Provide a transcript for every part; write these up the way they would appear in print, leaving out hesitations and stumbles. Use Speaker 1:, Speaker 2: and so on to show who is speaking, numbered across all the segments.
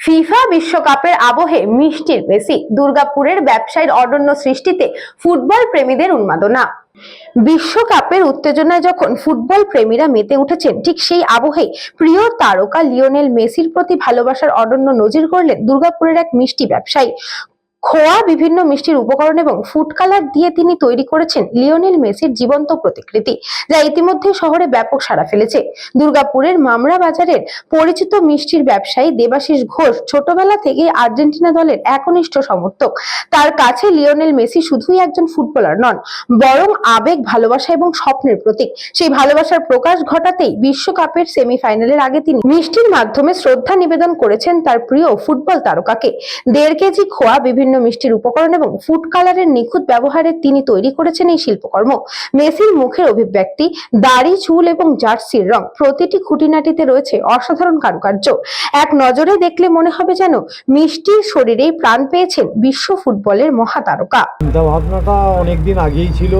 Speaker 1: FIFA বিশ্বকাপের আবহে মিষ্টির মেসি, দুর্গাপুরের ব্যবসায়ীর অনন্য সৃষ্টিতে ফুটবল প্রেমীদের উন্মাদনা। বিশ্বকাপের উত্তেজনায় যখন ফুটবল প্রেমীরা মেতে উঠেছেন, ঠিক সেই আবহে প্রিয় তারকা লিওনেল মেসির প্রতি ভালোবাসার অনন্য নজির গড়লেন দুর্গাপুরের এক মিষ্টি ব্যবসায়ী। খোয়া, বিভিন্ন মিষ্টির উপকরণ এবং ফুড কালার দিয়ে তিনি তৈরি করেছেন লিওনেল মেসির জীবন্ত প্রতিকৃতি, যা ইতিমধ্যে শহরে ব্যাপক সাড়া ফেলেছে। দুর্গাপুরের মামরা বাজারের পরিচিত মিষ্টির ব্যবসায়ী দেবাশিস ঘোষ ছোটবেলা থেকেই আর্জেন্টিনা দলের একনিষ্ঠ সমর্থক। তার কাছে লিওনেল মেসি শুধুই একজন ফুটবলার নন, বরং আবেগ, ভালোবাসা এবং স্বপ্নের প্রতীক। সেই ভালোবাসার প্রকাশ ঘটাতেই বিশ্বকাপের সেমিফাইনালের আগে তিনি মিষ্টির মাধ্যমে শ্রদ্ধা নিবেদন করেছেন তার প্রিয় ফুটবল তারকাকে। 1.5 কেজি খোয়া, বিভিন্ন মিষ্টির উপকরণ এবং ফুড কালারের নিখুঁত ব্যবহারে তিনি তৈরি করেছেন এই শিল্পকর্ম। মেসির মুখের অভিব্যক্তি, দাড়ি, চুল এবং জার্সির রং, প্রতিটি খুঁটিনাটিতে রয়েছে অসাধারণ কারুকার্য। এক নজরে দেখলে মনে হবে যেন মিষ্টির শরীরেই প্রাণ পেয়েছেন বিশ্ব ফুটবলের মহাতারকা।
Speaker 2: চিন্তা ভাবনাটা অনেকদিন আগেই ছিল।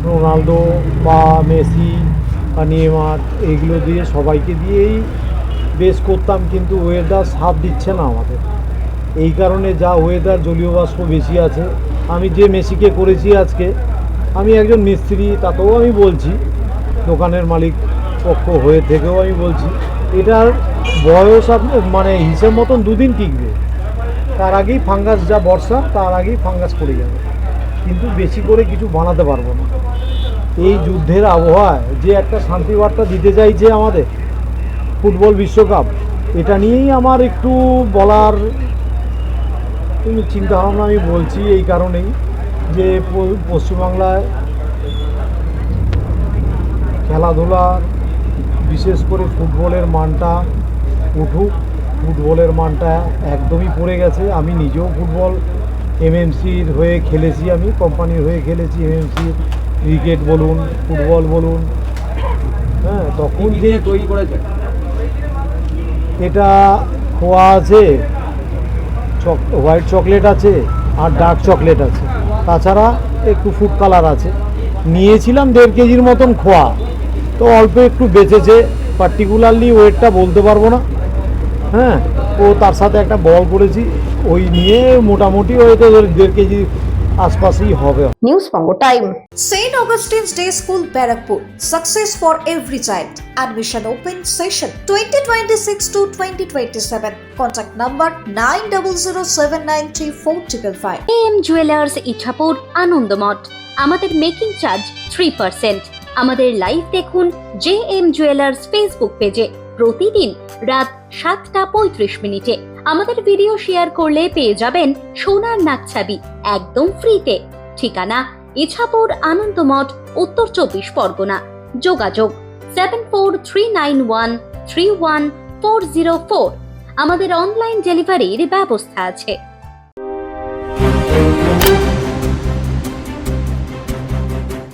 Speaker 2: রোনাল্ডো বা মেসি বা নেইমার এইগুলো দিয়ে সবাইকে দিয়েই বেশ করতাম, কিন্তু ওয়েদার সাথ দিচ্ছে না আমাদের। এই কারণে যা ওয়েদার, জলীয় বাষ্প বেশি আছে। আমি যে মেসিকে করেছি আজকে, আমি একজন মিস্ত্রি, তাতেও আমি বলছি, দোকানের মালিক পক্ষ হয়ে থেকেও আমি বলছি, এটার বয়স মানে হিসেব মতন 2 দিন টিকবে, তার আগেই ফাঙ্গাস, যা বর্ষা তার আগেই ফাঙ্গাস পড়ে যাবে, কিন্তু বেশি করে কিছু বানাতে পারবো না। এই যুদ্ধের আবহাওয়ায় যে একটা শান্তি বার্তা দিতে চাইছে আমাদের ফুটবল বিশ্বকাপ, এটা নিয়েই আমার একটু বলার চিন্তা ভাবনা আমি বলছি। এই কারণেই যে পশ্চিমবাংলায় খেলাধুলার, বিশেষ করে ফুটবলের মানটা উঠুক। ফুটবলের মানটা একদমই পড়ে গেছে। আমি নিজেও ফুটবল এমএমসির হয়ে খেলেছি, আমি কোম্পানির হয়ে খেলেছি, এমএমসি ক্রিকেট বলুন, ফুটবল বলুন। হ্যাঁ, তখন যে তৈরি করেছে এটা খোয়া আছে, হোয়াইট চকলেট আছে আর ডার্ক চকলেট আছে, তাছাড়া একটু ফুড কালার আছে। নিয়েছিলাম 1.5 কেজির মতন খোয়া, তো অল্প একটু বেঁচেছে, পার্টিকুলারলি ওয়েটটা বলতে পারবো না। হ্যাঁ, ও তার সাথে একটা বল করেছি, ওই নিয়ে মোটামুটি হয়তো 1.5 কেজি আশপাশেই হবে।
Speaker 1: News Banga time.
Speaker 3: St. Augustine's Day School, Barakpur. Success for every child. Admission open session 2026 to 2027. Contact number 9007934555.
Speaker 4: AM Jewelers Ichapur, Anandamath. আমাদের মেকিং চার্জ 3%। আমাদের লাইভ দেখুন JM Jewelers ফেসবুক পেজে প্রতিদিন রাত 7:35 আমাদের ভিডিও শেয়ার করলে পেয়ে যাবেন সোনার নাকছাবি একদম ফ্রিতে। ঠিকানা ইছাপুর, আনন্দমঠ, উত্তর 24 পরগনা। যোগাযোগ 7439131404। আমাদের অনলাইন ডেলিভারির ব্যবস্থা আছে।